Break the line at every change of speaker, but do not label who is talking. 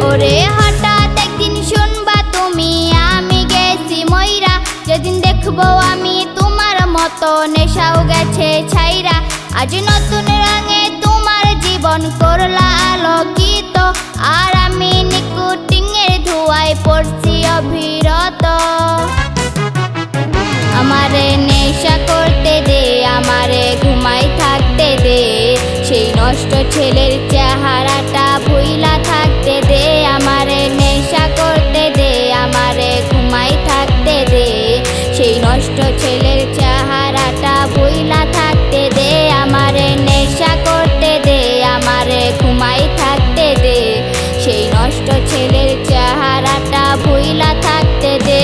ওরে হঠাৎ একদিন শুনবা তুমি আমি গেছি ময়রা, যেদিন দেখবো আমি তোমার মতো নেশাও গেছে ছাইরা। আজ নতুন রঙে তোমার জীবন করলা আলোকিত, আর আমি নিকোটিনের ধোঁয়ায় পড়ছি অবিরত। আমারে নেশা করতে দে, আমারে ঘুমাই থাকতে দে, সেই নষ্ট ছেলের চেহারাটা ভুইলা থাকতে দে। আমারে নেশা করতে দে, আমারে ঘুমাই থাকতে দে, সেই নষ্ট ছেলের চেহারাটা ভুইলা থাকতে দে। আমারে নেশা করতে দে, আমারে ঘুমাই থাকতে দে, সেই নষ্ট ছেলের চেহারাটা ভুইলা থাকতে দে।